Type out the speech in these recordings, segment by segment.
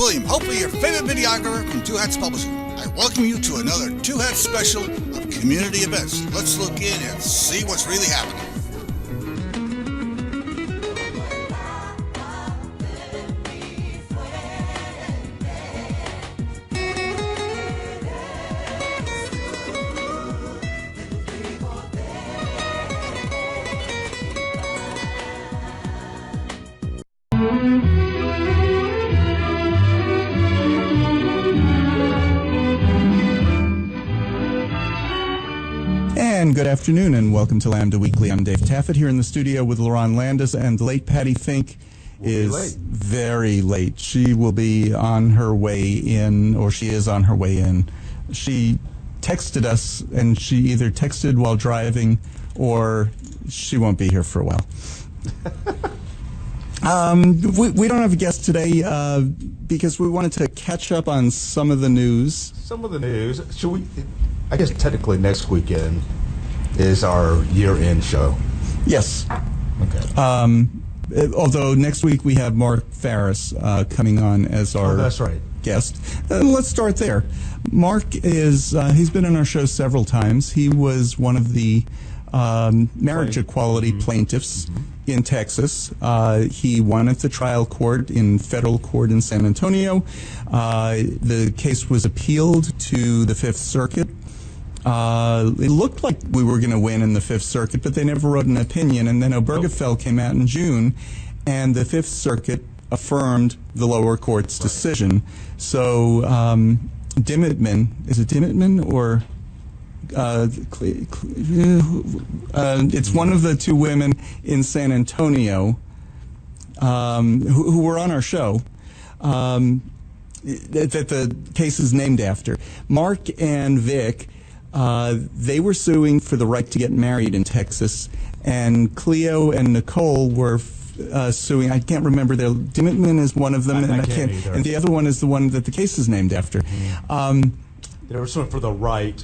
William, hopefully your favorite videographer from Two Hats Publishing. I welcome you to another Two Hats special of community events. Let's look in and see what's really happening. And good afternoon and welcome to Lambda Weekly. I'm Dave Taffet here in the studio with Lerone Landis, and the late Patti Fink is very late. She will be on her way in, or she is on her way in. She texted us, and she either texted while driving or she won't be here for a while. We don't have a guest today because we wanted to catch up on some of the news. Should we? I guess technically next weekend is our year-end show. Yes. Okay. Although next week we have Mark Farris coming on as our guest. Let's start there. Mark is, he's been on our show several times. He was one of the marriage equality plaintiffs in Texas. He won at the trial court in federal court in San Antonio. The case was appealed to the Fifth Circuit. It looked like we were going to win in the Fifth Circuit, but they never wrote an opinion. And then Obergefell came out in June, and the Fifth Circuit affirmed the lower court's decision. So Dimmitman, is it Dimmitman or it's one of the two women in San Antonio who were on our show that the case is named after. Mark and Vic. They were suing for the right to get married in Texas, and Cleo and Nicole were suing. I can't remember. Dimmitman is one of them, and the other one is the one that the case is named after. They were suing for the right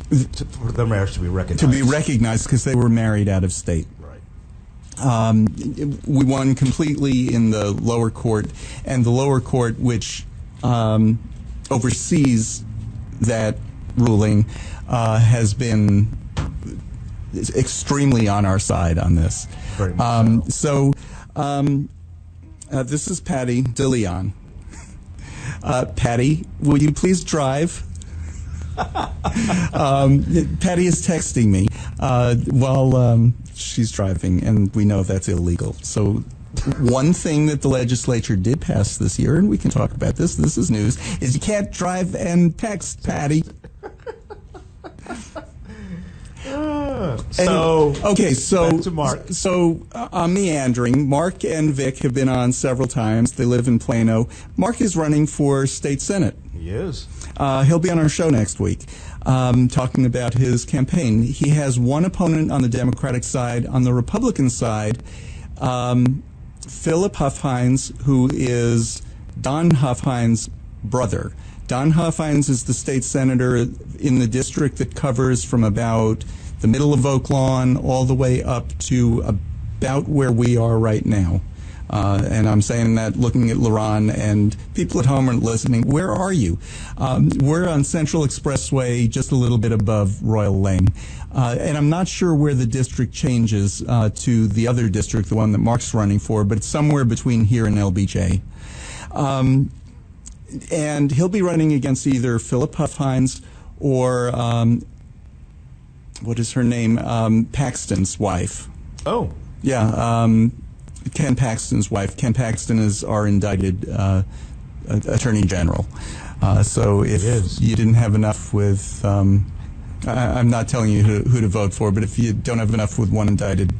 for their marriage to be recognized. To be recognized because they were married out of state. Right. We won completely in the lower court, and the lower court, which oversees that ruling, has been extremely on our side on this. Very much so. This is Patti DeLeon. Patti, will you please drive? Patti is texting me while she's driving, and we know that's illegal. So one thing that the legislature did pass this year, and we can talk about this is news, is you can't drive and text, Patti. So back to Mark. So I'm meandering. Mark and Vic have been on several times. They live in Plano. Mark is running for state senate. He is. He'll be on our show next week, talking about his campaign. He has one opponent on the Democratic side. On the Republican side, Philip Huffines, who is Don Huffines' brother. Don Huffines is the state senator in the district that covers from about the middle of Oak Lawn all the way up to about where we are right now. And I'm saying that looking at Lerone, and people at home are listening. Where are you? We're on Central Expressway, just a little bit above Royal Lane. And I'm not sure where the district changes to the other district, the one that Mark's running for, but it's somewhere between here and LBJ. And he'll be running against either Philip Huffines or, what is her name, Paxton's wife. Oh. Yeah, Ken Paxton's wife. Ken Paxton is our indicted Attorney General. So if you didn't have enough with, I'm not telling you who to vote for, but if you don't have enough with one indicted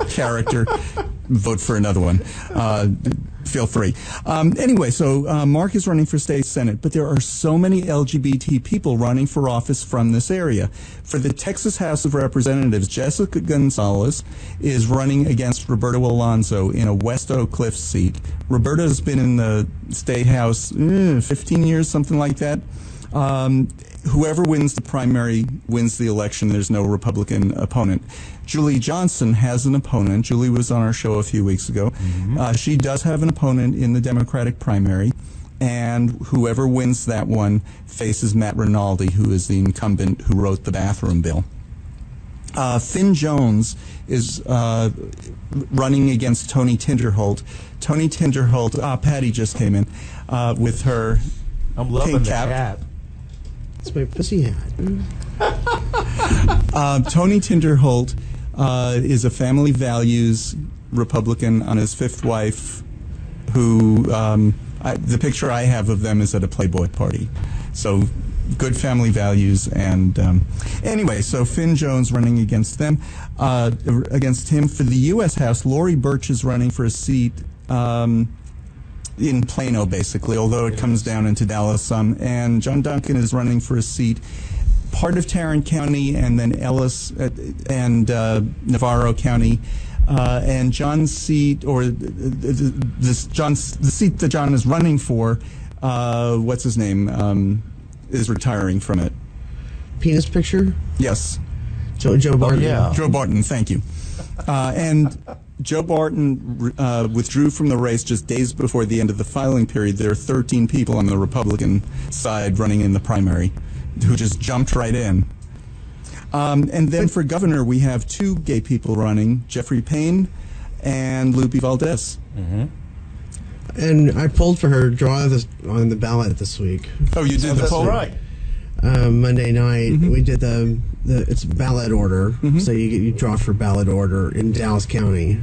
character, vote for another one. Feel free. Anyway, so Mark is running for state senate, but there are so many LGBT people running for office from this area. For the Texas House of Representatives, Jessica Gonzalez is running against Roberto Alonso in a West Oak Cliff seat. Roberto's been in the state house 15 years, something like that. Whoever wins the primary wins the election. There's no Republican opponent. Julie Johnson has an opponent. Julie was on our show a few weeks ago. She does have an opponent in the Democratic primary. and whoever wins that one faces Matt Rinaldi, who is the incumbent who wrote the bathroom bill. Finn Jones is running against Tony Tinderholt. Tony Tinderholt, Patty just came in with her I'm loving pink the cap. hat. It's my pussy hat. Tony Tinderholt is a family values Republican on his fifth wife, who the picture I have of them is at a Playboy party. So good family values. And anyway, so Finn Jones running against them. Against him for the U.S. House, Lori Birch is running for a seat in Plano, basically, although it comes down into Dallas some. And John Duncan is running for a seat part of Tarrant County and then Ellis and Navarro County. And John's seat, or the seat that John is running for, what's his name, is retiring from it. Penis picture? Yes. Joe Barton. Oh, yeah. Joe Barton, thank you. And Joe Barton withdrew from the race just days before the end of the filing period. There are 13 people on the Republican side running in the primary who just jumped right in. And then for governor, we have two gay people running, Jeffrey Payne and Lupe Valdez. Mm-hmm. And I pulled for her draw on the ballot this week. Oh, you did the poll? Right. Monday night, we did it's ballot order. So you draw for ballot order in Dallas County.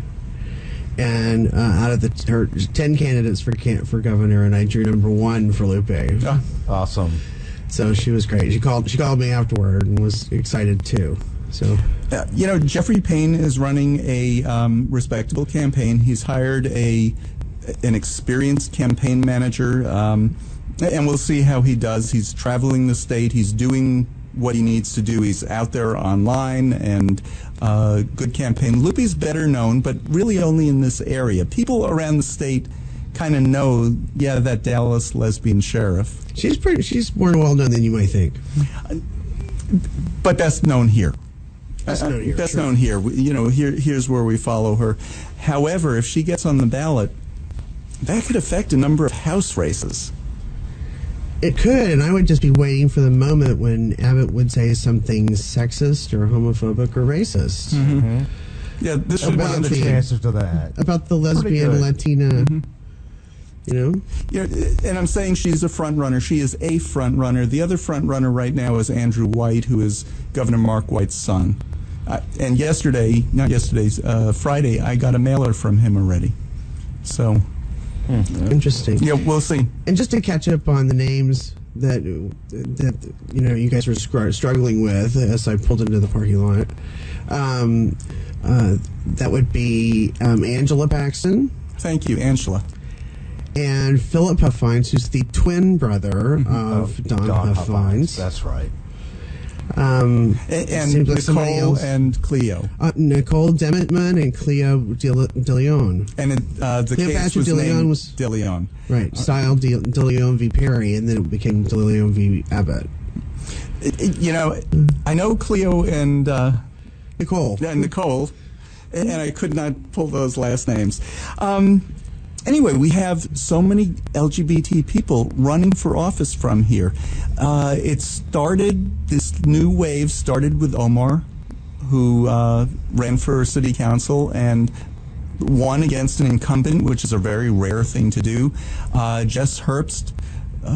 And out of her 10 candidates for governor, and I drew number 1 for Lupe. Oh. Awesome. So she was great. She called me afterward and was excited too. So Jeffrey Payne is running a respectable campaign. He's hired an experienced campaign manager, and we'll see how he does. He's traveling the state. He's doing what he needs to do. He's out there online, and good campaign. Lupe's better known, but really only in this area. People around the state kind of know, that Dallas lesbian sheriff. She's more well known than you might think. But best known here. Best known here. Best known here. Here's where we follow her. However, if she gets on the ballot, that could affect a number of House races. It could, and I would just be waiting for the moment when Abbott would say something sexist or homophobic or racist. Mm-hmm. Yeah, this should be What are the chances of that? About the lesbian Latina. Yeah, and I'm saying she's a front runner. She is a front runner. The other front runner right now is Andrew White, who is Governor Mark White's son. And Friday, I got a mailer from him already. So, interesting. Yeah, we'll see. And just to catch up on the names that you guys were struggling with as I pulled into the parking lot, that would be Angela Paxton. Thank you, Angela. And Philip Huffines, who's the twin brother of Don Huffines. That's right. And like Nicole and Cleo. Nicole Demetman and Cleo DeLeon. And the case was named DeLeon. Right, style DeLeon v. Perry, and then it became DeLeon v. Abbott. I know Cleo and Nicole. And I could not pull those last names. Anyway, we have so many LGBT people running for office from here. This new wave started with Omar, who ran for city council and won against an incumbent, which is a very rare thing to do. Jess Herbst,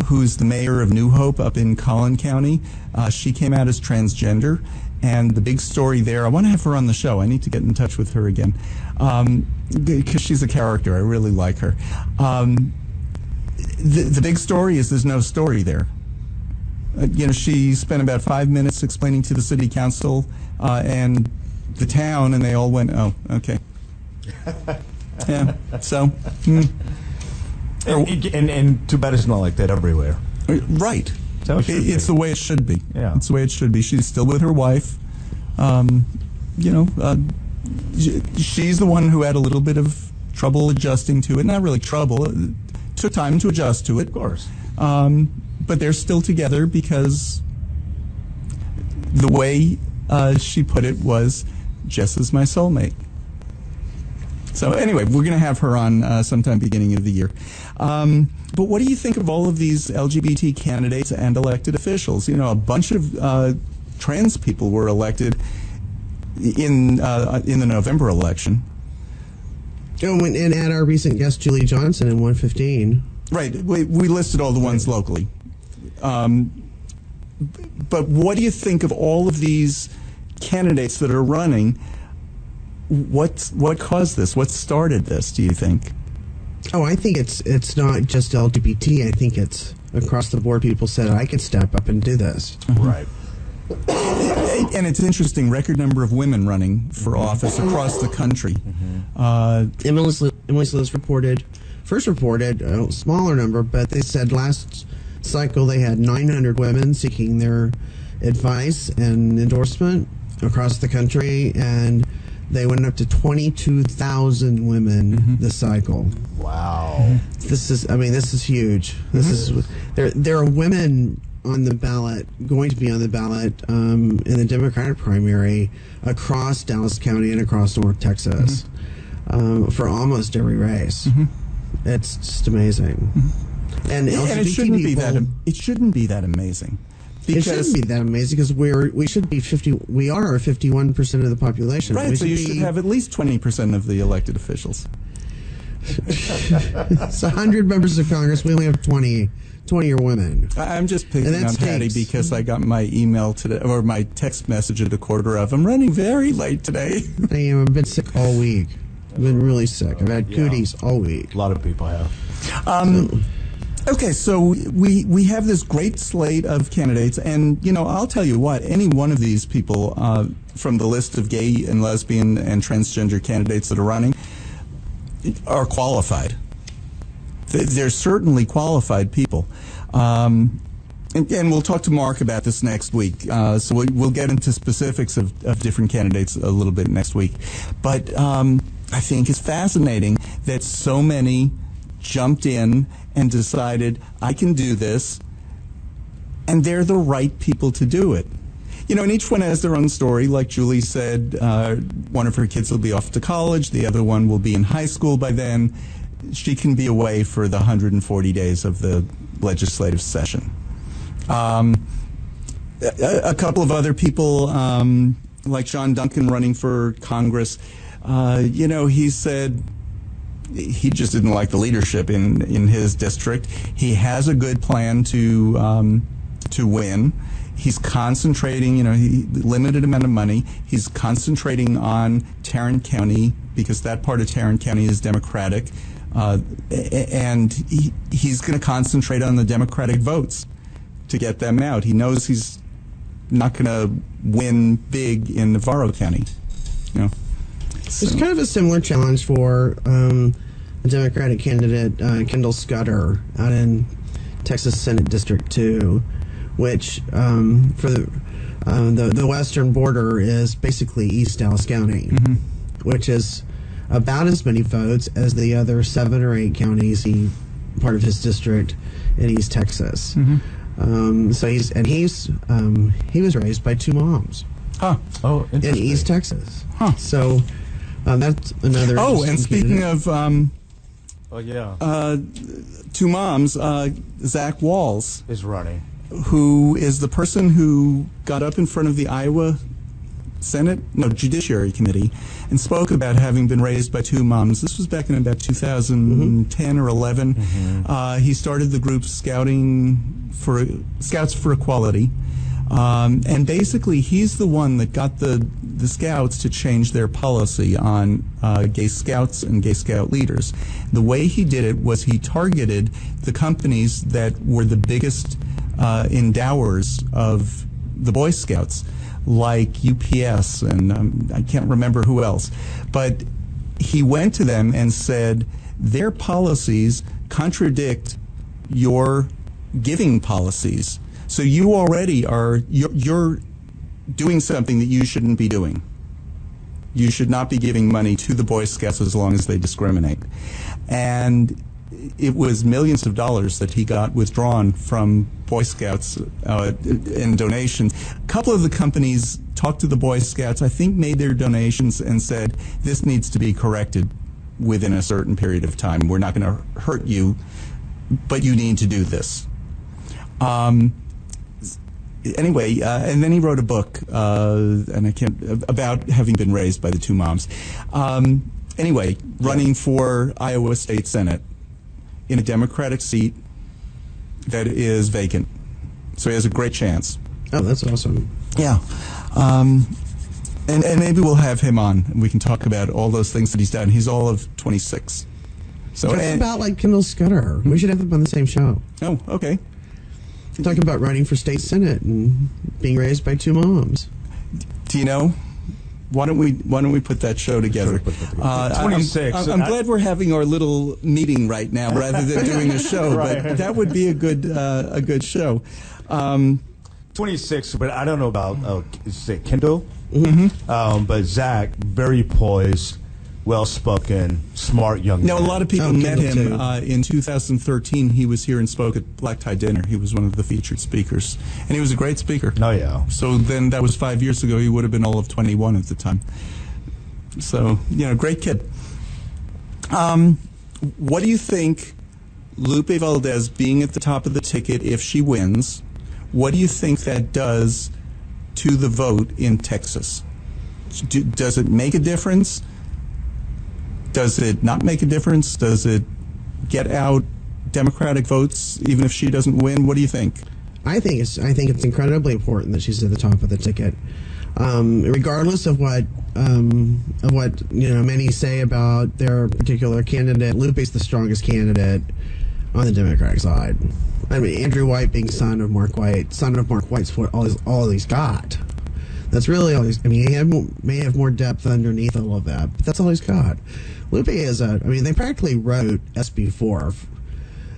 who's the mayor of New Hope up in Collin County, she came out as transgender. And the big story there, I want to have her on the show. I need to get in touch with her again because she's a character. I really like her. The big story is there's no story there. She spent about 5 minutes explaining to the city council and the town, and they all went, "Oh, okay." Yeah. So. And too bad it's not like that everywhere. Right. It's the way it should be. Yeah. It's the way it should be. She's still with her wife. She's the one who had a little bit of trouble adjusting to it. Not really trouble. It took time to adjust to it. Of course. But they're still together because the way she put it was, Jess is my soulmate. So anyway, we're going to have her on sometime beginning of the year. But what do you think of all of these LGBT candidates and elected officials? You know, a bunch of trans people were elected in the November election. Oh, and add our recent guest, Julie Johnson, in 115. Right. We listed all the ones locally. But what do you think of all of these candidates that are running? What caused this? What started this, do you think? Oh, I think it's not just LGBT. I think it's across the board. People said, I could step up and do this. Right. And it's interesting, record number of women running for office across the country. Emily Sliss first reported a smaller number, but they said last cycle they had 900 women seeking their advice and endorsement across the country, and they went up to 22,000 women this cycle. Wow. This is huge. There are women on the ballot, going to be on the ballot in the Democratic primary across Dallas County and across North Texas for almost every race. It's just amazing. And it shouldn't be that. It shouldn't be that amazing. It shouldn't be that amazing because we should be 50. We are 51% of the population. Right. So you should have at least 20% of the elected officials. It's 100 members of Congress. We only have 20 are women. I'm just picking on Patty because I got my email today, or my text message at 1:15. I'm running very late today. I am. I've been sick all week. I've been really sick. I've had cooties all week. A lot of people have. Okay, so we have this great slate of candidates, and I'll tell you what, any one of these people from the list of gay and lesbian and transgender candidates that are running are qualified. They're certainly qualified people. And we'll talk to Mark about this next week. So we'll get into specifics of different candidates a little bit next week. But I think it's fascinating that so many jumped in and decided, I can do this, and they're the right people to do it. And each one has their own story. Like Julie said, one of her kids will be off to college, the other one will be in high school by then. She can be away for the 140 days of the legislative session. A couple of other people, like John Duncan running for Congress, he said he just didn't like the leadership in his district. He has a good plan to win. He's concentrating, limited amount of money. He's concentrating on Tarrant County because that part of Tarrant County is Democratic. And he's going to concentrate on the Democratic votes to get them out. He knows he's not going to win big in Navarro County. It's kind of a similar challenge for the Democratic candidate Kendall Scudder out in Texas Senate District 2, which for the western border is basically East Dallas County, which is about as many votes as the other 7 or 8 counties part of his district in East Texas. So he was raised by 2 moms. Oh, in East Texas. So that's another. Oh, and speaking of 2 moms, Zach Walls is running, who is the person who got up in front of the Iowa Judiciary Committee and spoke about having been raised by 2 moms. This was back in about 2010 or 11. He started the group Scouts for Equality. And basically, he's the one that got the Scouts to change their policy on gay Scouts and gay Scout leaders. The way he did it was he targeted the companies that were the biggest endowers of the Boy Scouts, like UPS and I can't remember who else. But he went to them and said, their policies contradict your giving policies. So you already you're doing something that you shouldn't be doing. You should not be giving money to the Boy Scouts as long as they discriminate. And it was millions of dollars that he got withdrawn from Boy Scouts in donations. A couple of the companies talked to the Boy Scouts, I think made their donations and said, this needs to be corrected within a certain period of time. We're not going to hurt you, but you need to do this. Anyway, and then he wrote a book, and I can't about having been raised by the two moms. Anyway, running for Iowa State Senate in a Democratic seat that is vacant, so he has a great chance. Oh, that's awesome. Yeah. And maybe we'll have him on, and we can talk about all those things that he's done. He's all of 26. So Talk about like Kendall Scudder. We should have him on the same show. Oh, okay. Talk about running for state senate and being raised by two moms. Do you know? Why don't we put that show together? 26. I'm glad we're having our little meeting right now rather than doing a show. Right. But that would be a good show. 26, but I don't know about say Kendall. Mm-hmm. But Zach, very poised, well-spoken, smart young Now, man. a lot of people met Kendall, him too. in 2013. He was here and spoke at Black Tie Dinner. He was one of the featured speakers, and he was a great speaker. Oh, yeah. So then that was 5 years ago. He would have been all of 21 at the time. So, great kid. What do you think, Lupe Valdez being at the top of the ticket, if she wins, what do you think that does to the vote in Texas? Does it make a difference? Does it not make a difference? Does it get out Democratic votes even if she doesn't win? What do you think? I think it's incredibly important that she's at the top of the ticket, regardless of what many say about their particular candidate. Lupe's the strongest candidate on the Democratic side. I mean, Andrew White being son of Mark White's what all he's got. That's really all he's. I mean, he may have more depth underneath all of that, but that's all he's got. Lupe is they practically wrote SB4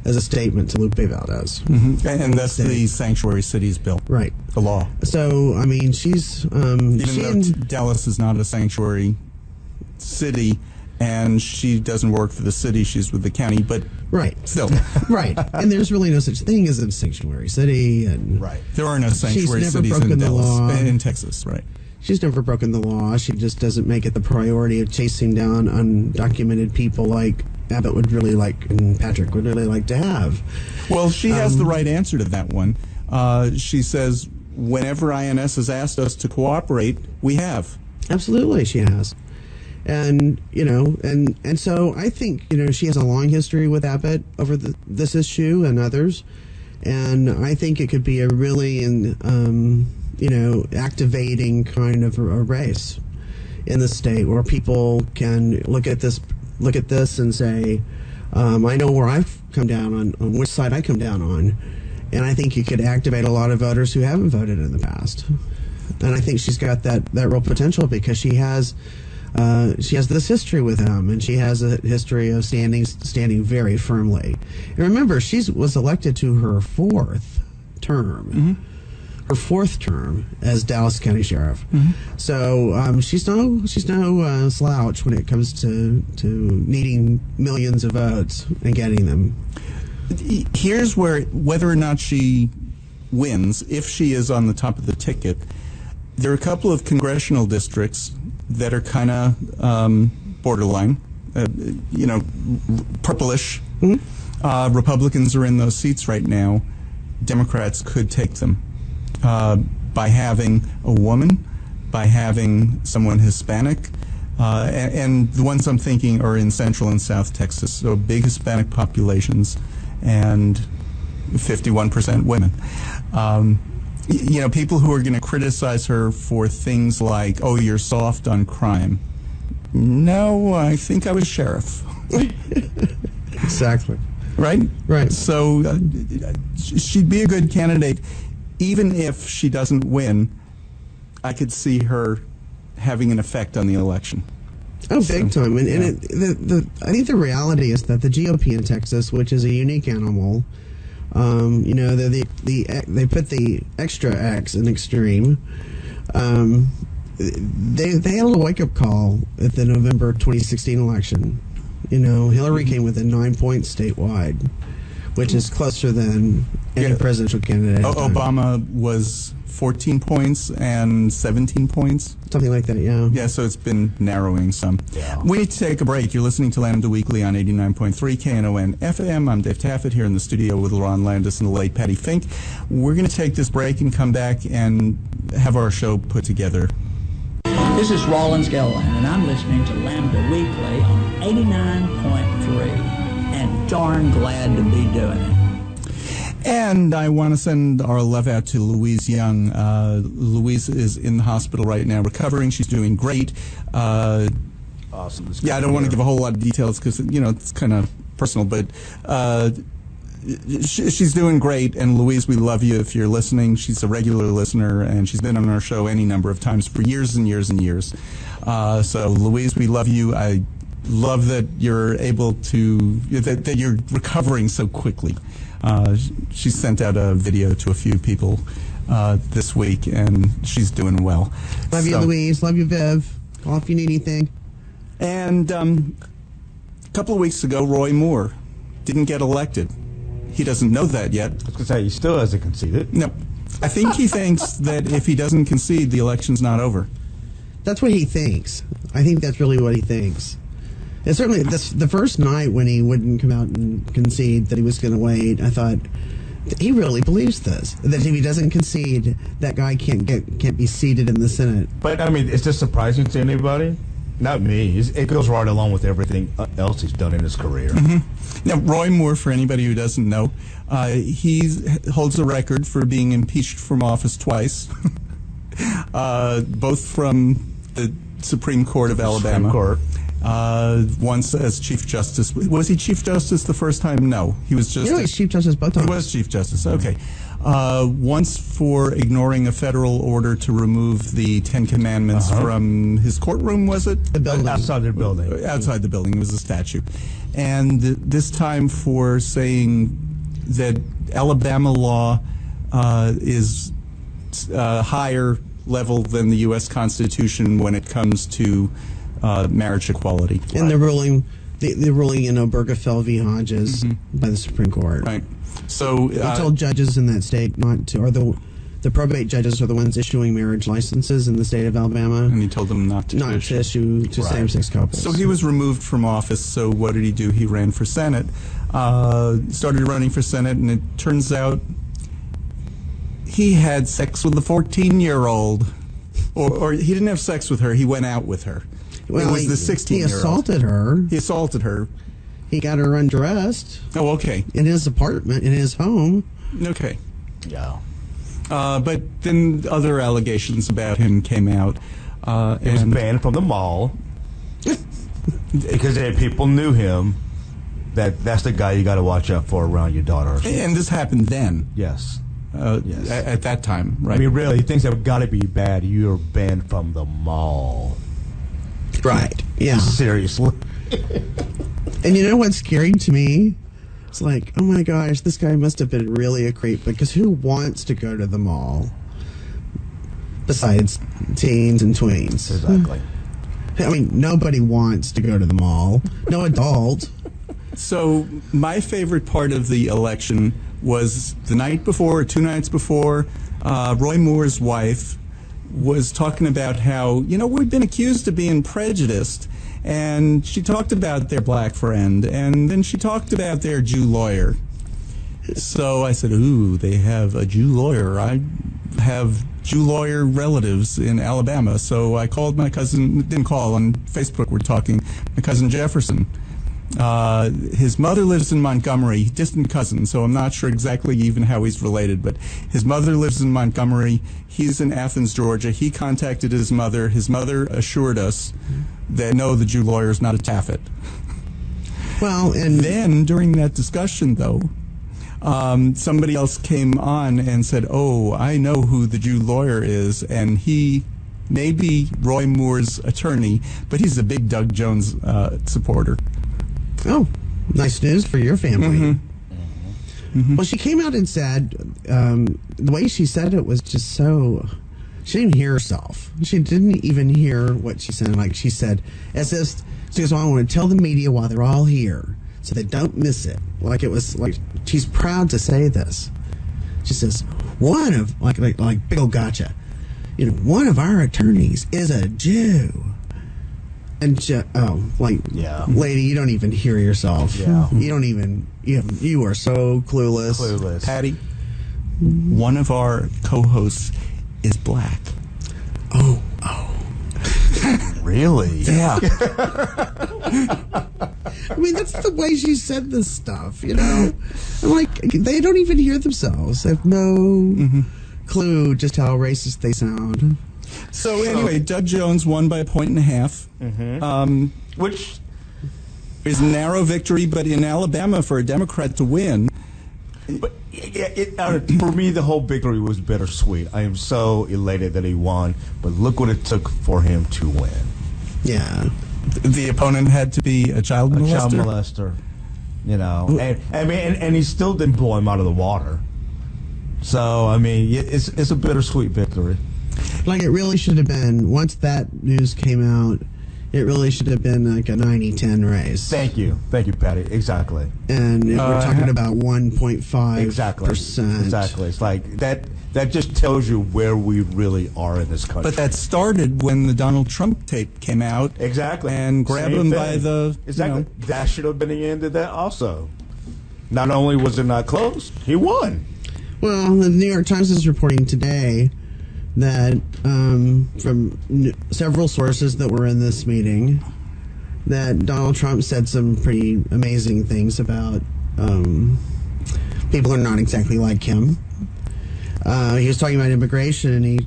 as a statement to Lupe Valdez. Mm-hmm. And that's the Sanctuary Cities bill. Right. The law. So, I mean, she's... Even though Dallas is not a sanctuary city, and she doesn't work for the city, she's with the county, but right. Still. Right. And there's really no such thing as a sanctuary city. And Right. There are no sanctuary never cities broken in the Dallas, law. in Texas, right? She's never broken the law. She just doesn't make it the priority of chasing down undocumented people like Abbott would really like and Patrick would really like to have. Well, she has the right answer to that one. She says, whenever INS has asked us to cooperate, we have. Absolutely, she has. And, and so I think, she has a long history with Abbott over this issue and others. And I think it could be a really, activating kind of a race in the state where people can look at this and say, I know where I've come down on which side I come down on. And I think you could activate a lot of voters who haven't voted in the past. And I think she's got that real potential because she has this history with him, and she has a history of standing very firmly. And remember, she was elected to her fourth term. Mm-hmm. Her fourth term as Dallas County Sheriff. Mm-hmm. So she's no slouch when it comes to needing millions of votes and getting them. Here's whether or not she wins, if she is on the top of the ticket, there are a couple of congressional districts that are kind of borderline, purplish. Mm-hmm. Republicans are in those seats right now. Democrats could take them. By having a woman, by having someone Hispanic, and the ones I'm thinking are in Central and South Texas, so big Hispanic populations and 51% women. People who are going to criticize her for things like, oh, you're soft on crime. No, I think I was sheriff. Exactly. Right? Right. So she'd be a good candidate. Even if she doesn't win, I could see her having an effect on the election. Oh, big time. And I think the reality is that the GOP in Texas, which is a unique animal, they put the extra X in extreme. They had a little wake-up call at the November 2016 election. Hillary came within 9 points statewide, which is closer than Any presidential candidate. Obama was 14 points and 17 points. Something like that, yeah. Yeah, so it's been narrowing some. Yeah. We need to take a break. You're listening to Lambda Weekly on 89.3 Knon FM. I'm Dave Taffet here in the studio with Lerone Landis and the late Patti Fink. We're going to take this break and come back and have our show put together. This is Rollins Gilliland, and I'm listening to Lambda Weekly on 89.3, and darn glad to be doing it. And I want to send our love out to Louise Young. Louise is in the hospital right now recovering. She's doing great. Awesome. Yeah, I don't want to give a whole lot of details because, it's kind of personal, but she's doing great. And Louise, we love you if you're listening. She's a regular listener, and she's been on our show any number of times for years and years and years. So, Louise, we love you. I love that you're able to, that you're recovering so quickly. She sent out a video to a few people this week, and she's doing well. Love you, Louise. Love you, Viv. Call if you need anything. And a couple of weeks ago, Roy Moore didn't get elected. He doesn't know that yet. I was going to say, he still hasn't conceded. No. I think he thinks that if he doesn't concede, the election's not over. That's what he thinks. I think that's really what he thinks. And certainly, the first night when he wouldn't come out and concede that he was going to wait, I thought, he really believes this. That if he doesn't concede, that guy can't be seated in the Senate. But, I mean, is this surprising to anybody? Not me. It goes right along with everything else he's done in his career. Mm-hmm. Now, Roy Moore, for anybody who doesn't know, he holds a record for being impeached from office twice, both from the Supreme Court of Alabama. Supreme Court. Once as Chief Justice. Was he Chief Justice the first time? No. He was just... he's Chief Justice both times. He was Chief Justice, okay. Once for ignoring a federal order to remove the Ten Commandments from his courtroom, was it? The building. Outside the building. Outside the building. It was a statue. And this time for saying that Alabama law is higher level than the U.S. Constitution when it comes to marriage equality. And the ruling, the ruling in Obergefell v. Hodges by the Supreme Court. Right. So he told judges in that state not to, or the probate judges are the ones issuing marriage licenses in the state of Alabama. And he told them not to issue to same-sex couples. So he was removed from office. So what did he do? He ran for Senate. Started running for Senate, and it turns out he had sex with a 14-year-old. Or he didn't have sex with her. He went out with her. Well, it was the 16-year-old. He assaulted her. He assaulted her. He got her undressed. Oh, okay. In his apartment, in his home. Okay. Yeah. But then other allegations about him came out. He was banned from the mall because people knew him. That's the guy you got to watch out for around your daughter. And this happened then. Yes. Yes. At that time, right? I mean, really, things that have got to be bad. You're banned from the mall. Right. Yeah. Seriously. And you know what's scary to me? It's like, oh my gosh, this guy must have been really a creep, because who wants to go to the mall besides teens and tweens? Exactly. I mean, nobody wants to go to the mall. No adult. So my favorite part of the election was the night before, or 2 nights before, Roy Moore's wife was talking about how, we've been accused of being prejudiced. And she talked about their black friend, and then she talked about their Jew lawyer. So I said, ooh, they have a Jew lawyer. I have Jew lawyer relatives in Alabama. So I called my cousin, didn't call, on Facebook we're talking, my cousin Jefferson. His mother lives in Montgomery, distant cousin, so I'm not sure exactly even how he's related, but his mother lives in Montgomery. He's in Athens, Georgia. He contacted his mother. His mother assured us that, no, the Jew lawyer is not a Taffet. Well, and then during that discussion, though, somebody else came on and said, oh, I know who the Jew lawyer is, and he may be Roy Moore's attorney, but he's a big Doug Jones supporter. Oh, nice news for your family. Well, she came out and said, the way she said it was just so... She didn't even hear herself. She didn't even hear what she sounded like. She said, as if, she goes, I want to tell the media while they're all here so they don't miss it. Like it was, like, she's proud to say this. She says, one of, like big old gotcha, one of our attorneys is a Jew. And lady, you don't even hear yourself. Yeah. You don't even, you are so clueless. Patty, one of our co-hosts is black. Oh. Really? Yeah. I mean, that's the way she said this stuff, I'm like, they don't even hear themselves. They have no clue just how racist they sound. So anyway, Doug Jones won by 1.5 which is a narrow victory, but in Alabama, for a Democrat to win... But for me, the whole victory was bittersweet. I am so elated that he won, but look what it took for him to win. Yeah. The opponent had to be a child molester? A child molester. And he still didn't blow him out of the water. So, I mean, it's a bittersweet victory. Like, it really should have been, once that news came out, it really should have been like a 90-10 race. Thank you, Patty. Exactly. And we're talking about 1.5%. Exactly. It's like that just tells you where we really are in this country. But that started when the Donald Trump tape came out. Exactly. And grabbed him by the... Exactly. That should have been the end of that also. Not only was it not close, he won. Well, the New York Times is reporting today that from several sources that were in this meeting, that Donald Trump said some pretty amazing things about people who are not exactly like him. He was talking about immigration, and he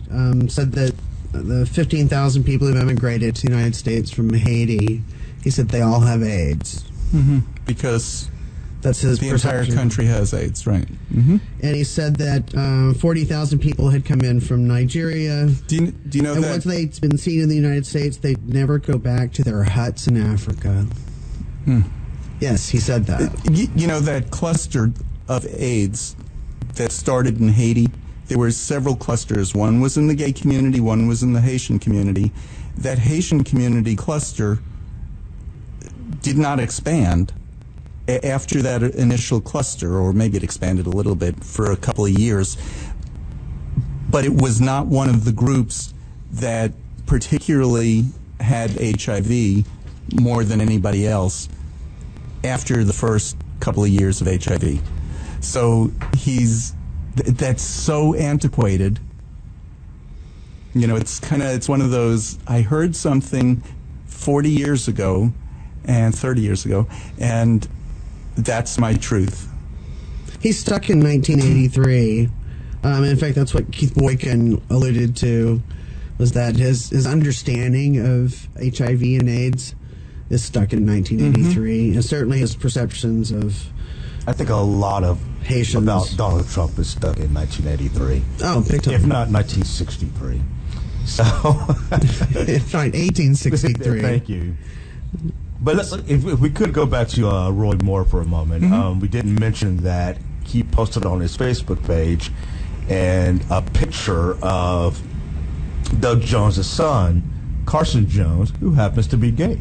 said that the 15,000 people who've immigrated to the United States from Haiti, he said they all have AIDS. Because... That's his the perception. entire country has AIDS, right? And he said that 40,000 people had come in from Nigeria. Do you know and that? once they'd been seen in the United States, they'd never go back to their huts in Africa. Yes, he said that. You know that cluster of AIDS that started in Haiti? There were several clusters. One was in the gay community, one was in the Haitian community. That Haitian community cluster did not expand after that initial cluster, or maybe it expanded a little bit for a couple of years, but it was not one of the groups that particularly had HIV more than anybody else after the first couple of years of HIV. So that's so antiquated. It's one of those, I heard something 40 years ago and 30 years ago, and that's my truth. He's stuck in 1983. In fact, that's what Keith Boykin alluded to, was that his understanding of HIV and AIDS is stuck in 1983. And certainly his perceptions of... I think a lot of Haitians about Donald Trump is stuck in 1983. Oh, big time. If not 1963. So... It's right, 1863. Thank you. But if we could go back to Roy Moore for a moment, we didn't mention that he posted on his Facebook page and a picture of Doug Jones' son, Carson Jones, who happens to be gay.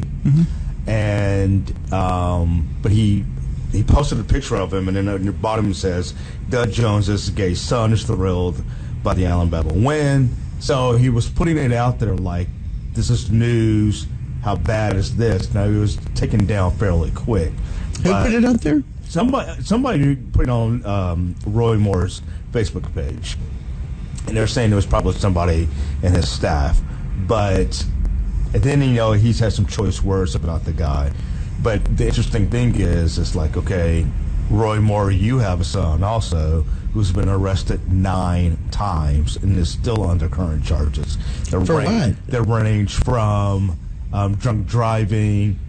And but he posted a picture of him, and then at the bottom it says, Doug Jones' gay son is thrilled by the Alabama win. So he was putting it out there like, this is news. How bad is this? Now, it was taken down fairly quick. Who put it out there? Somebody put it on Roy Moore's Facebook page. And they're saying it was probably somebody in his staff. But and then, he's had some choice words about the guy. But the interesting thing is, it's like, okay, Roy Moore, you have a son also who's been arrested 9 times and is still under current charges. For what? They range from... drunk driving,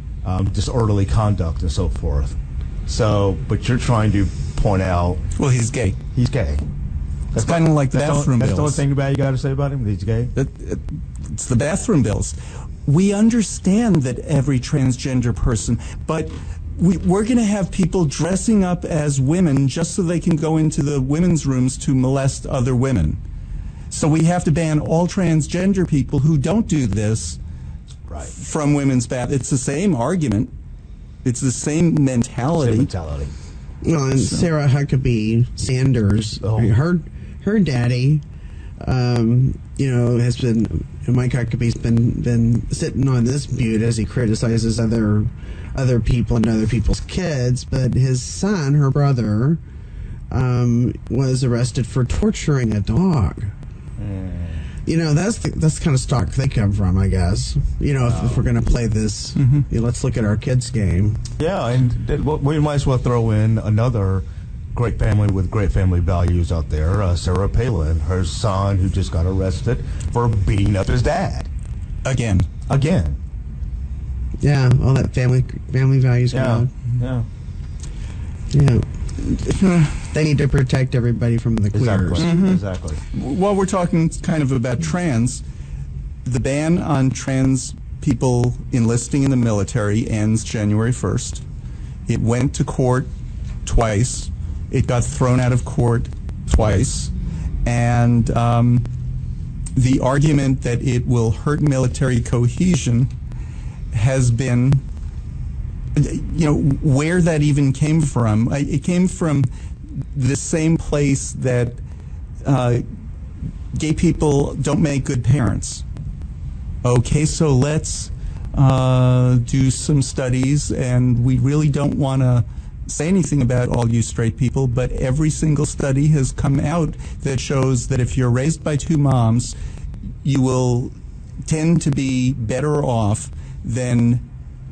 disorderly conduct, and so forth. So, but you're trying to point out... Well, he's gay. He's gay. It's kind of like the bathroom bills. That's the only thing about you got to say about him? He's gay? It's the bathroom bills. We understand that every transgender person, but we're going to have people dressing up as women just so they can go into the women's rooms to molest other women. So we have to ban all transgender people who don't do this from women's bath. It's the same argument. It's the same mentality. Well, and Sarah Huckabee Sanders, her daddy, has been, Mike Huckabee's been sitting on this butte as he criticizes other people and other people's kids, but his son, her brother, was arrested for torturing a dog. That's the kind of stock they come from, I guess. If we're going to play this, let's look at our kids' game. Yeah, and we might as well throw in another great family with great family values out there, Sarah Palin, her son who just got arrested for beating up his dad. Again. Yeah, all that family values. Yeah. They need to protect everybody from the queers. Exactly. While we're talking kind of about trans, the ban on trans people enlisting in the military ends January 1st. It went to court twice. It got thrown out of court twice. And the argument that it will hurt military cohesion has been, where that even came from. It came from the same place that gay people don't make good parents. Okay, so let's do some studies, and we really don't want to say anything about all you straight people, but every single study has come out that shows that if you're raised by two moms, you will tend to be better off than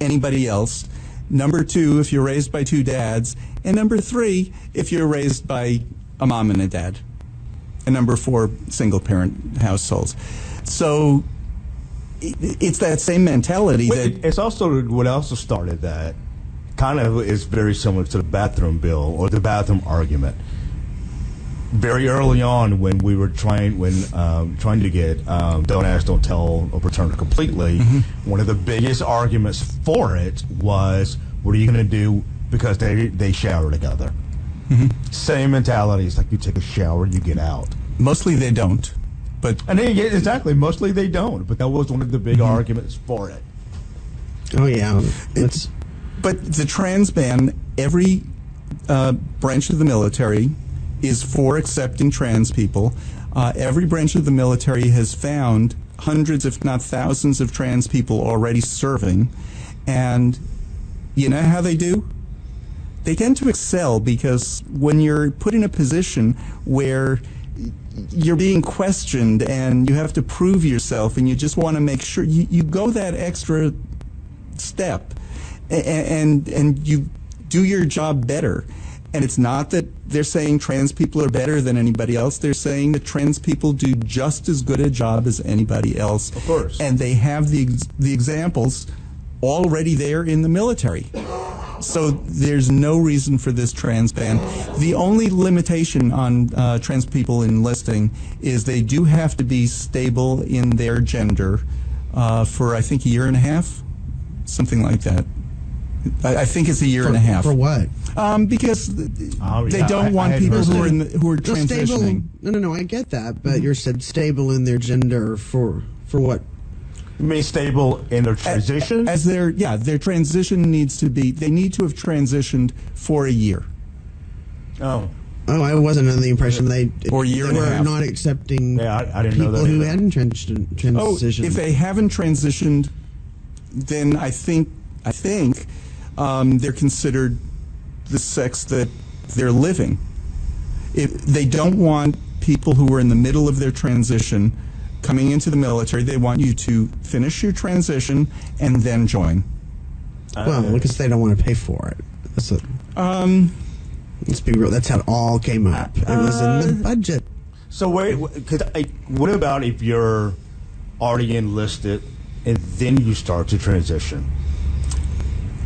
anybody else. Number two, if you're raised by two dads. And number three, if you're raised by a mom and a dad. And number four, single-parent households. So it's that same mentality that... It's also what also started that kind of is very similar to the bathroom bill or the bathroom argument. Very early on, when we were trying to get Don't Ask, Don't Tell overturned completely, one of the biggest arguments for it was, what are you going to do because they shower together? Same mentality. It's like you take a shower, you get out. Mostly they don't. Exactly. Mostly they don't. But that was one of the big arguments for it. Oh, yeah. But the trans ban, every branch of the military is for accepting trans people. Every branch of the military has found hundreds, if not thousands, of trans people already serving. And you know how they do? They tend to excel, because when you're put in a position where you're being questioned and you have to prove yourself and you just want to make sure you go that extra step and you do your job better. And it's not that they're saying trans people are better than anybody else. They're saying that trans people do just as good a job as anybody else. Of course. And they have the examples already there in the military. So there's no reason for this trans ban. The only limitation on trans people enlisting is they do have to be stable in their gender for, I think, a year and a half, something like that. I think it's a year and a half. For what? Because they don't want people who are transitioning. Stable, no, I get that, but you said stable in their gender for what? You mean stable in their transition? As their transition needs to be, they need to have transitioned for a year. Oh, I wasn't under the impression they or a year and a were half. not accepting I didn't know that people who either. hadn't transitioned. Oh, if they haven't transitioned, then I think they're considered the sex that they're living. If they don't want people who are in the middle of their transition coming into the military, they want you to finish your transition and then join. Well, because they don't want to pay for it. Let's be real. That's how it all came up. It was in the budget. So what about if you're already enlisted and then you start to transition?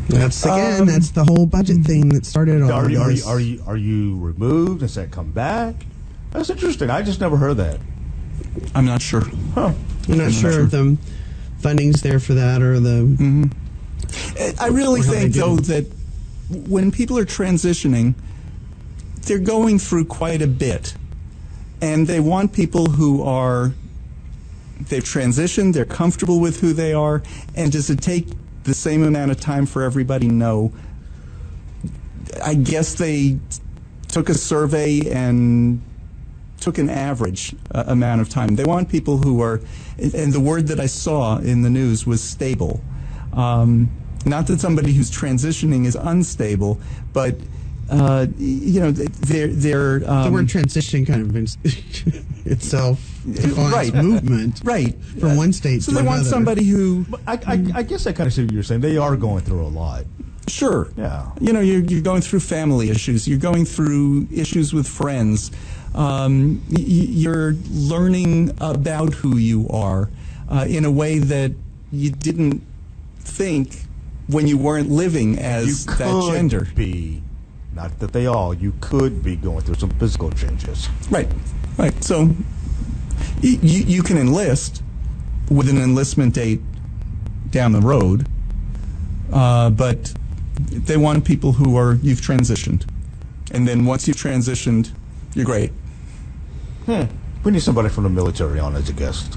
That's the whole budget thing that started all this. Are you removed? Does that come back? That's interesting. I just never heard that. I'm not sure. Huh. I'm not sure if the funding's there for that or the... I really think, though, that when people are transitioning, they're going through quite a bit. And they want people who they've transitioned, they're comfortable with who they are, and does it take the same amount of time for everybody? No. I guess they took a survey and took an average amount of time. They want people who are, and the word that I saw in the news was stable. Not that somebody who's transitioning is unstable, but they're the word transition kind of itself defines right movement from one state so to they another. want somebody who I guess I kind of see what you're saying. They are going through a lot. sure Yeah. You're going through family issues, you're going through issues with friends, you're learning about who you are in a way that you didn't think when you weren't living as You that gender. be, not that they all, you could be going through some physical changes. Right. So you can enlist with an enlistment date down the road, but they want people who are, you've transitioned. And then once you've transitioned, you're great. We need somebody from the military on as a guest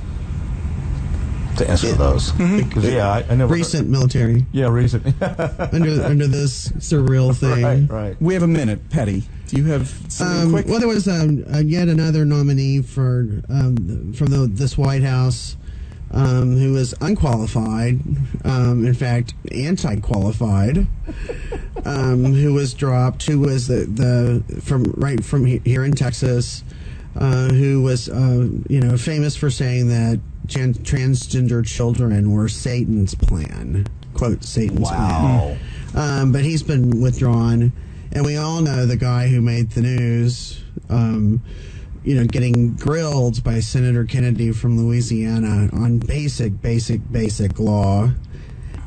to answer those. Because, I never Recent military. Yeah, recent. under this surreal thing. Right. We have a minute. Patty, do you have something quick? Well, there was yet another nominee for from this White House who was unqualified, in fact, anti-qualified, who was dropped. Who was from here in Texas, who was famous for saying that transgender children were Satan's plan. Quote, Satan's plan. But he's been withdrawn. And we all know the guy who made the news, getting grilled by Senator Kennedy from Louisiana on basic law,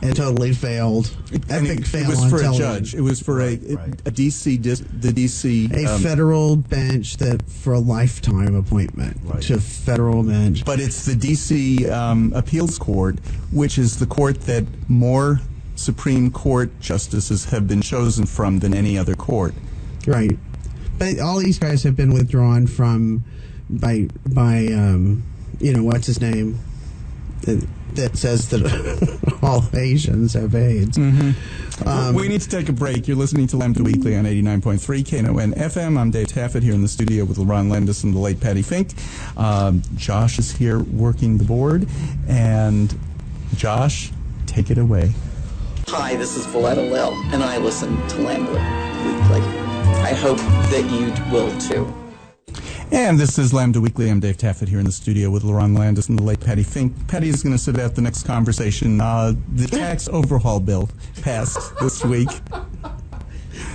and totally failed. Epic fail. It was on for television. a judge. It was for a DC, the DC. A federal bench for a lifetime appointment to a federal bench. But it's the DC Appeals Court, which is the court that more Supreme Court justices have been chosen from than any other court. Right. But all these guys have been withdrawn from by what's his name that says that all Asians have AIDS. We need to take a break. You're listening to Lambda Weekly on 89.3 Knon FM. I'm Dave Taffet here in the studio with Lerone Landis and the late Patti Fink. Josh is here working the board. And Josh, take it away. Hi, this is Valletta Lil, and I listen to Lambda Weekly. I hope that you will too. And this is Lambda Weekly. I'm Dave Taffet here in the studio with Lerone Landis and the late Patti Fink. Patty is going to sit out the next conversation. The tax overhaul bill passed this week.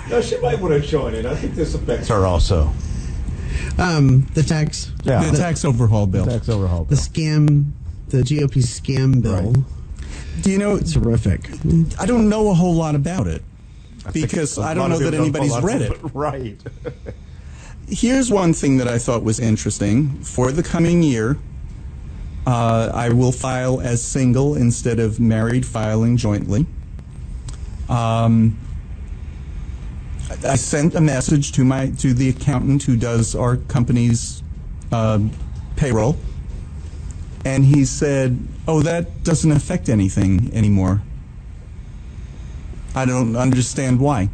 No, she might want to join in. I think this affects her also. The tax. Yeah. The tax overhaul bill. Tax overhaul The bill. scam. The GOP scam bill. Right. Do you know? It's horrific. I don't know a whole lot about it because I don't know that anybody's read it. Right. Here's one thing that I thought was interesting. For the coming year, I will file as single instead of married, filing jointly. I sent a message to the accountant who does our company's payroll, and he said, "Oh, that doesn't affect anything anymore." I don't understand why.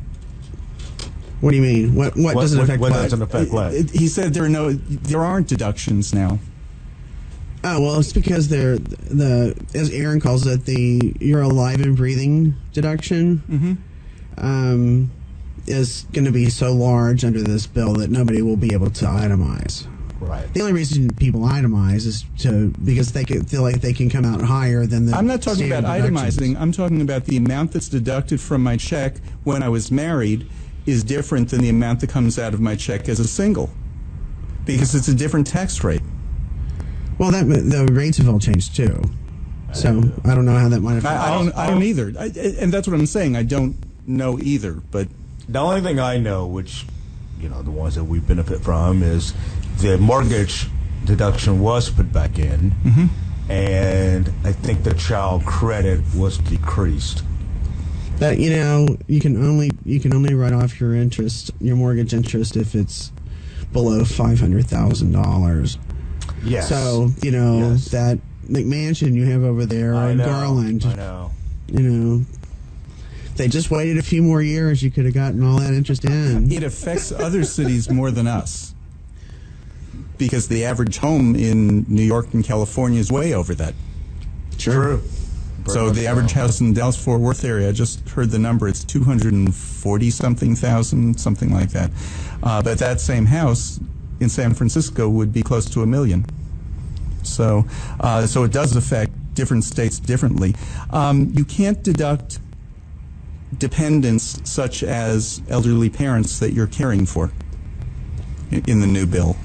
What do you mean? What doesn't affect what? what? Doesn't affect what? He said there aren't deductions now. Oh, well, it's because as Aaron calls it, your alive and breathing deduction is going to be so large under this bill that nobody will be able to itemize. Right. The only reason people itemize is because they feel like they can come out higher than the. I'm not talking standard about deductions. itemizing. I'm talking about the amount that's deducted from my check when I was married is different than the amount that comes out of my check as a single, because it's a different tax rate. Well, the rates have all changed too, so I don't know how that might affect. I don't either, and that's what I'm saying. I don't know either, but The only thing I know, which, the ones that we benefit from, is the mortgage deduction was put back in, and I think the child credit was decreased. That you can only write off your mortgage interest if it's below $500,000. Yes. So Yes. that McMansion you have over there I in know, Garland. I know. They just waited a few more years, you could have gotten all that interest in. It affects other cities more than us, because the average home in New York and California is way over that. True. So the average house in the Dallas-Fort Worth area, I just heard the number, it's 240-something thousand, something like that. But that same house in San Francisco would be close to $1 million. So it does affect different states differently. You can't deduct dependents such as elderly parents that you're caring for in the new bill.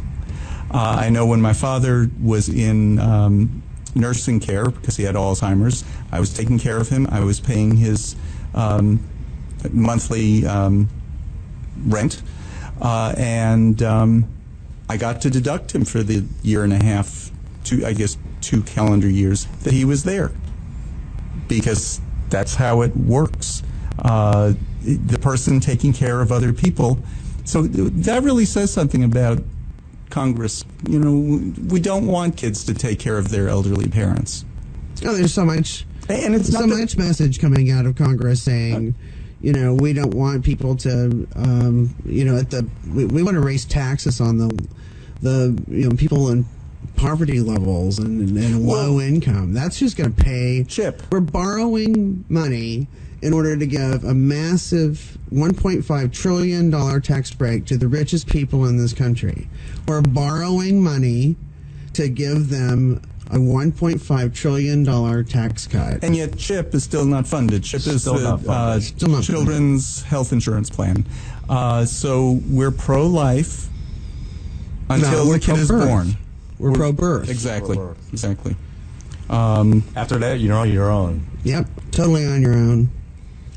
I know when my father was in nursing care because he had Alzheimer's, I was taking care of him. I was paying his monthly rent, and I got to deduct him for the year and a half, two calendar years that he was there, because that's how it works. The person taking care of other people. So that really says something about Congress. You know, we don't want kids to take care of their elderly parents. Oh, there's so much, and it's so much message coming out of Congress saying, you know, we don't want people to, you know, we want to raise taxes on the you know, people in poverty levels and low income. That's just going to pay. Chip. We're borrowing money in order to give a massive $1.5 trillion tax break to the richest people in this country. We're borrowing money to give them a $1.5 trillion tax cut. And yet CHIP is still not funded. CHIP is Still not funded. Children's Health Insurance Plan. So we're pro-life until the kid is born. We're pro-birth. Exactly. Pro-birth. Exactly. After that, you're on your own. Yep, totally on your own.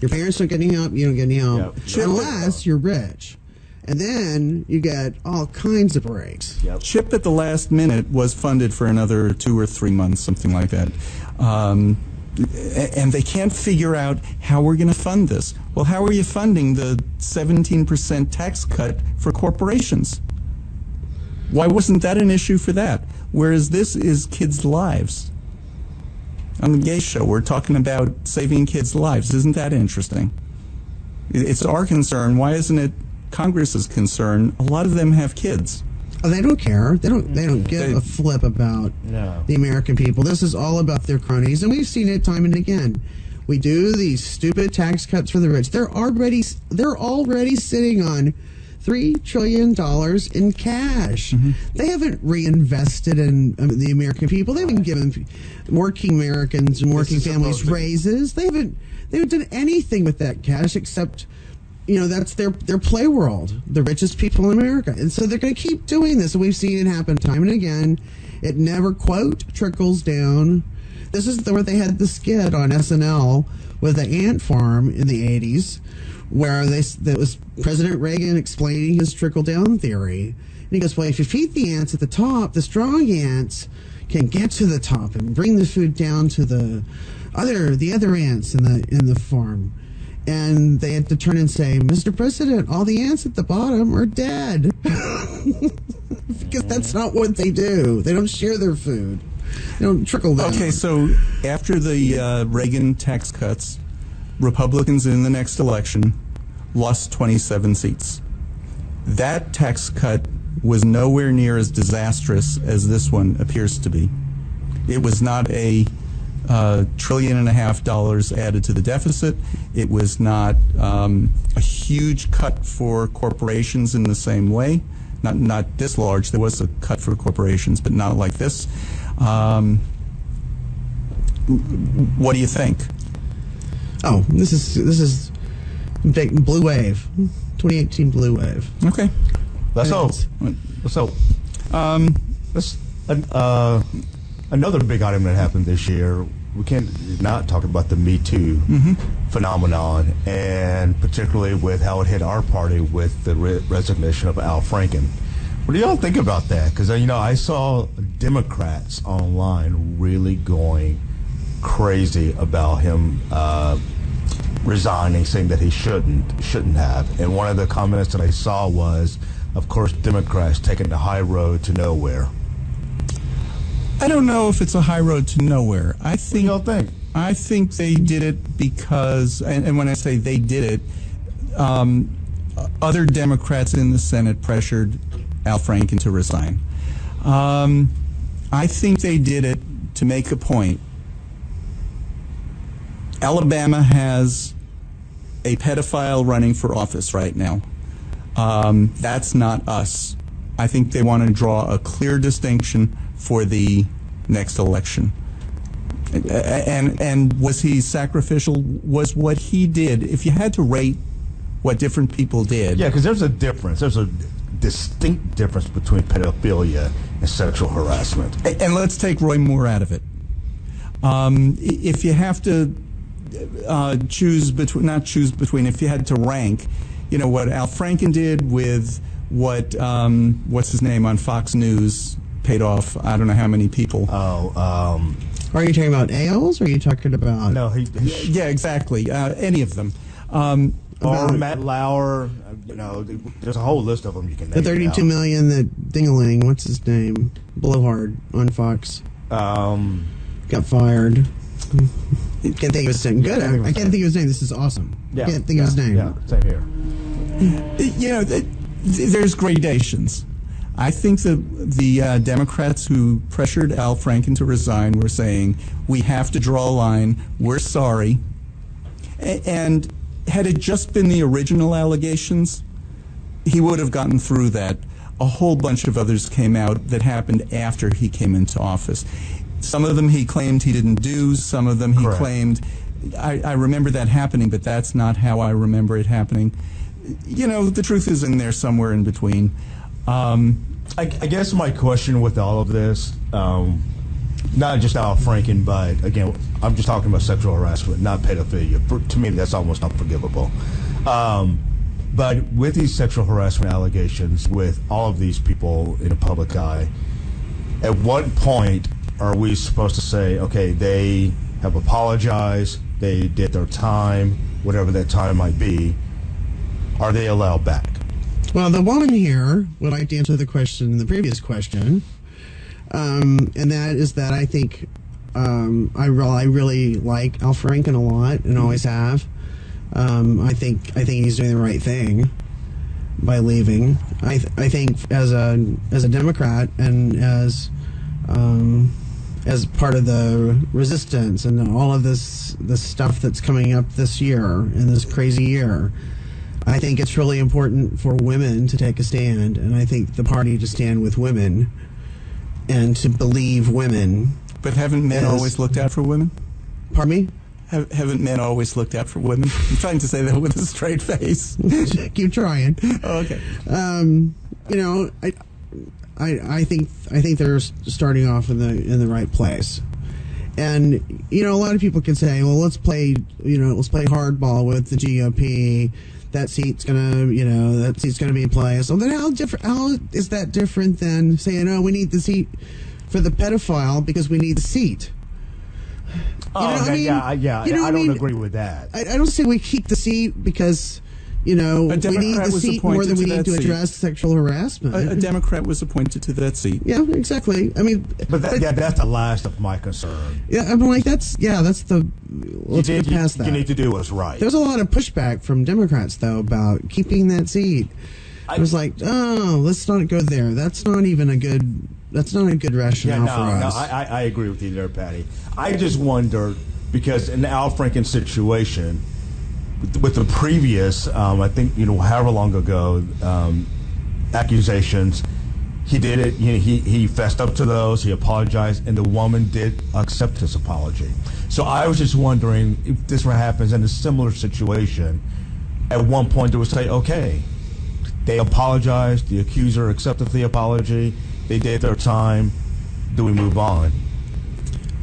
Your parents don't get any help, you don't get any help. Yep. Unless you're rich. And then you get all kinds of breaks. Yep. CHIP at the last minute was funded for another 2 or 3 months, something like that. And they can't figure out how we're going to fund this. Well, how are you funding the 17% tax cut for corporations? Why wasn't that an issue for that? Whereas this is kids' lives. On the Gay Show, we're talking about saving kids' lives. Isn't that interesting? It's our concern. Why isn't it Congress's concern? A lot of them have kids. Oh, they don't care. They don't give a flip about the American people. This is all about their cronies, and we've seen it time and again. We do these stupid tax cuts for the rich. They're already sitting on $3 trillion in cash. Mm-hmm. They haven't reinvested in the American people. They haven't given working Americans and working families raises. They haven't done anything with that cash except, you know, that's their play world, the richest people in America. And so they're going to keep doing this. And we've seen it happen time and again. It never, quote, trickles down. This is where they had the skit on SNL with the ant farm in the 80s, where that was President Reagan explaining his trickle-down theory. And he goes, well, if you feed the ants at the top, the strong ants can get to the top and bring the food down to the other ants in the farm. And they had to turn and say, Mr. President, all the ants at the bottom are dead. Because that's not what they do. They don't share their food. They don't trickle down. Okay, so after the Reagan tax cuts, Republicans in the next election lost 27 seats. That tax cut was nowhere near as disastrous as this one appears to be. It was not a $1.5 trillion added to the deficit. It was not a huge cut for corporations in the same way. Not this large. There was a cut for corporations, but not like this. What do you think? Oh, this is big blue wave, 2018 blue wave. Okay, let's hope. Another big item that happened this year. We can't not talk about the Me Too phenomenon, and particularly with how it hit our party with the resignation of Al Franken. What do y'all think about that? Because I saw Democrats online really going crazy about him resigning, saying that he shouldn't have. And one of the comments that I saw was, of course, Democrats taking the high road to nowhere. I don't know if it's a high road to nowhere. I think. What do y'all think? I think they did it because, and when I say they did it, other Democrats in the Senate pressured Al Franken to resign. I think they did it to make a point. Alabama has a pedophile running for office right now. That's not us. I think they want to draw a clear distinction for the next election. And was he sacrificial? Was what he did, if you had to rate what different people did. Yeah, because there's a difference. There's a distinct difference between pedophilia and sexual harassment. And let's take Roy Moore out of it. If you have to if you had to rank, you know, what Al Franken did with what, what's his name on Fox News paid off, I don't know how many people. Are you talking about Ailes, or are you talking about... No, yeah, exactly. Any of them. Or Matt Lauer, you know, there's a whole list of them you can name. The $32 million that Dingaling, what's his name? Blowhard on Fox. Got fired. Can't think of his name. Good. I can't think of his name. This is awesome. Yeah, Can't think of his name. Yeah, same here. You know, there's gradations. I think the Democrats who pressured Al Franken to resign were saying, we have to draw a line, we're sorry. And had it just been the original allegations, he would have gotten through that. A whole bunch of others came out that happened after he came into office. Some of them he claimed he didn't do, some of them he Correct. claimed. I remember that happening, but that's not how I remember it happening. You know, the truth is in there somewhere in between. I guess my question with all of this, not just Al Franken, but again, I'm just talking about sexual harassment, not pedophilia. To me, that's almost unforgivable. But with these sexual harassment allegations, with all of these people in the public eye, at what point are we supposed to say, okay, they have apologized, they did their time, whatever that time might be, are they allowed back? Well, the woman here would like to answer the question, the previous question, and that is that I think I really like Al Franken a lot and always have. I think he's doing the right thing by leaving. I think as a Democrat and as part of the resistance and all of this stuff that's coming up this year in this crazy year, I think it's really important for women to take a stand, and I think the party to stand with women and to believe women. But haven't men always looked out for women? Pardon me? Haven't men always looked out for women? I'm trying to say that with a straight face. Keep trying. Oh, okay. You know, I think they're starting off in the right place. And you know, a lot of people can say, well, let's play hardball with the GOP. That seat's gonna be in place. So then how is that different than saying, oh, we need the seat for the pedophile because we need the seat? I don't agree with that. I don't say we keep the seat because, you know, we need the seat more than we need to address sexual harassment. A Democrat was appointed to that seat. Yeah, exactly. I mean, but that's the last of my concern. Yeah, I'm like, let's get past that. You need to do what's right. There's a lot of pushback from Democrats, though, about keeping that seat. I was like, oh, let's not go there. That's not a good rationale for us. No, I agree with you there, Patty. I just wonder, because in the Al Franken situation, with the previous, I think, you know, however long ago, accusations, he did it, you know, he fessed up to those, he apologized, and the woman did accept his apology. So I was just wondering if this happens in a similar situation, at one point they would say, okay, they apologized, the accuser accepted the apology, they did their time, do we move on?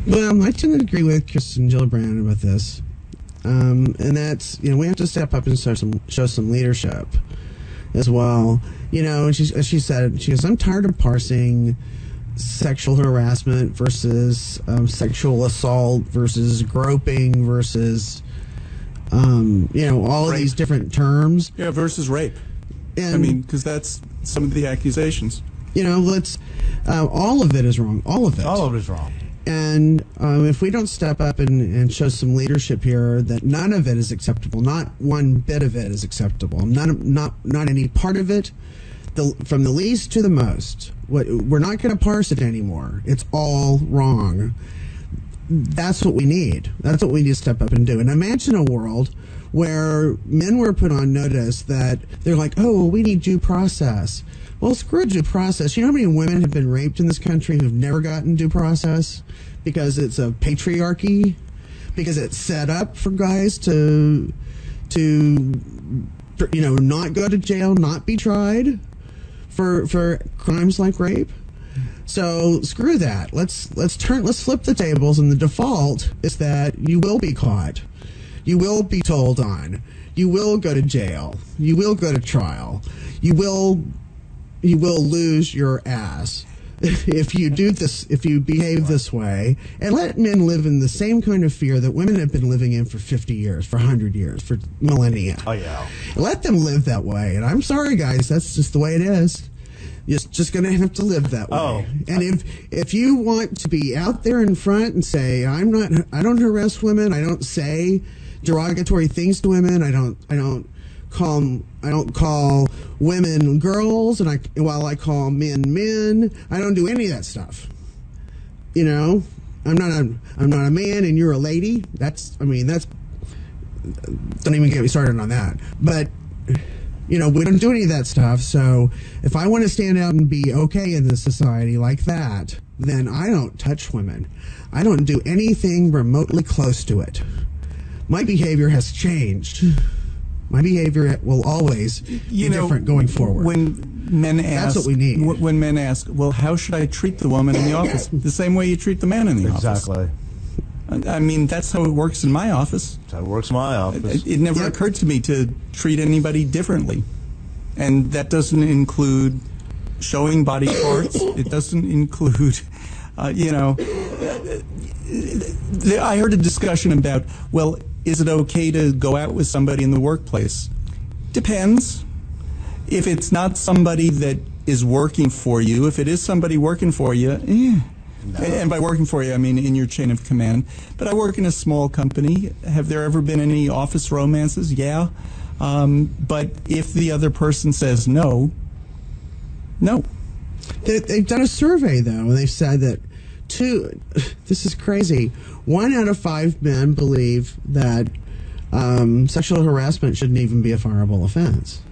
Well, I tend to agree with Kristen Gillibrand about this. And that's, you know, we have to step up and show some leadership as well. You know, and she said, I'm tired of parsing sexual harassment versus sexual assault versus groping versus, you know, all of these different terms. Yeah, versus rape. And, I mean, because that's some of the accusations. You know, all of it is wrong. All of it. All of it is wrong. And if we don't step up and show some leadership here, that none of it is acceptable. Not one bit of it is acceptable. Not any part of it, from the least to the most. We're not going to parse it anymore. It's all wrong. That's what we need. That's what we need to step up and do. And imagine a world where men were put on notice that they're like, oh, well, we need due process. Well, screw due process. You know how many women have been raped in this country who've never gotten due process? Because it's a patriarchy? Because it's set up for guys to not go to jail, not be tried for crimes like rape? So screw that. Let's flip the tables, and the default is that you will be caught. You will be told on. You will go to jail. You will go to trial. You will lose your ass if you do this, if you behave this way. And let men live in the same kind of fear that women have been living in for 50 years, for 100 years, for millennia. Oh, yeah. Let them live that way. And I'm sorry, guys, that's just the way it is. You're just going to have to live that way. Oh. And if you want to be out there in front and say, I don't harass women, I don't say derogatory things to women, I don't call women girls, and while I call men, I don't do any of that stuff. You know, I'm not a man and you're a lady. That's don't even get me started on that. But we don't do any of that stuff. So if I want to stand out and be okay in this society like that, then I don't touch women. I don't do anything remotely close to it. My behavior has changed. My behavior will always be different going forward. When men ask, that's what we need. When men ask, well, how should I treat the woman in the office? The same way you treat the man in the office. Exactly. I mean, that's how it works in my office. That's how it works in my office. It never occurred to me to treat anybody differently. And that doesn't include showing body parts. It doesn't include, I heard a discussion about, well, is it okay to go out with somebody in the workplace? Depends. If it's not somebody that is working for you, if it is somebody working for you, No. And by working for you, I mean in your chain of command. But I work in a small company. Have there ever been any office romances? Yeah. But if the other person says no. They've done a survey, though, and they've said that this is crazy, 1 out of 5 men believe that sexual harassment shouldn't even be a fireable offense.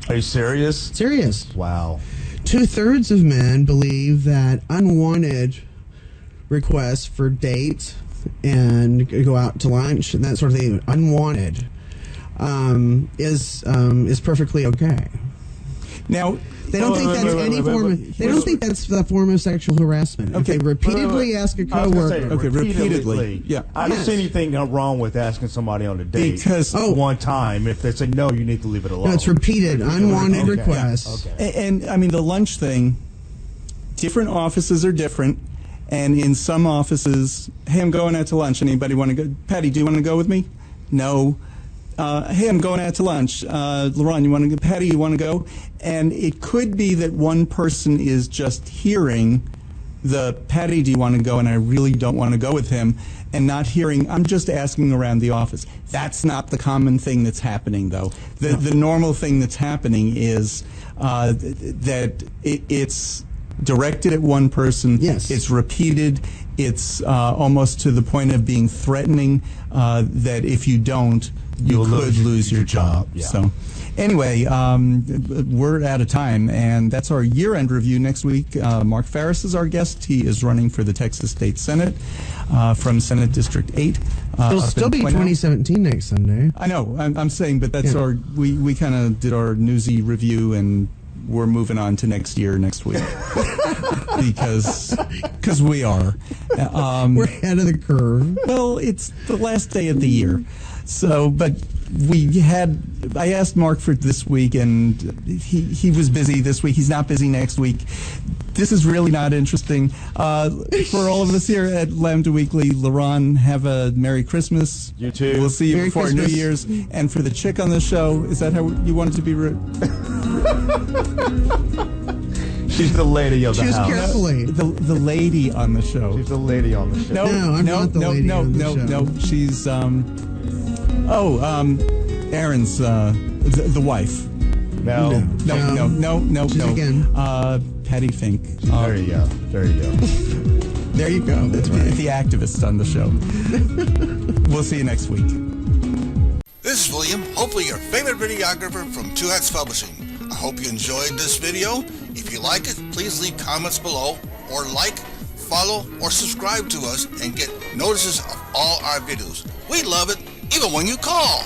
Are you serious? Serious. Wow. 2/3 of men believe that unwanted requests for dates and go out to lunch and that sort of thing, unwanted, is perfectly okay. Now, they don't think that's any form of. They don't think that's the form of sexual harassment. Okay. If they repeatedly ask a coworker. Okay, repeatedly. Yeah. I don't see anything wrong with asking somebody on a date because one time. If they say no, you need to leave it alone. No, it's repeated, unwanted requests. Okay. And I mean the lunch thing. Different offices are different, and in some offices, hey, I'm going out to lunch. Anybody want to go? Patty, do you want to go with me? No. Hey, I'm going out to lunch. Lerone, you want to go? Patty, you want to go? And it could be that one person is just hearing the, Patty, do you want to go? And I really don't want to go with him. And not hearing, I'm just asking around the office. That's not the common thing that's happening, though. The normal thing that's happening is that it's directed at one person. Yes. It's repeated. It's almost to the point of being threatening that if you don't, you could lose your job. Yeah. So anyway, we're out of time, and that's our year-end review next week. Mark Farris is our guest. He is running for the Texas State Senate from Senate District 8. It'll still be 2017 next Sunday. I know. I'm saying, but that's we kind of did our newsy review, and we're moving on to next year next week because we are. We're ahead of the curve. Well, it's the last day of the year. So, but I asked Mark for this week, and he was busy this week. He's not busy next week. This is really not interesting. For all of us here at Lambda Weekly, Lerone, have a Merry Christmas. You too. We'll see you Merry before Christmas. New Year's. And for the chick on the show, is that how you want it to be? She's the lady of the Choose house. carefully. The lady on the show. She's the lady on the show. No, No, I'm not the lady on the show. no. She's Aaron's the wife. No. No. Choose again. Patti Fink. There you go. There you go. There you go. That's right. The activist on the show. We'll see you next week. This is William, hopefully your favorite videographer from Two Hats Publishing. I hope you enjoyed this video. If you like it, please leave comments below, or like, follow, or subscribe to us and get notices of all our videos. We love it, even when you call.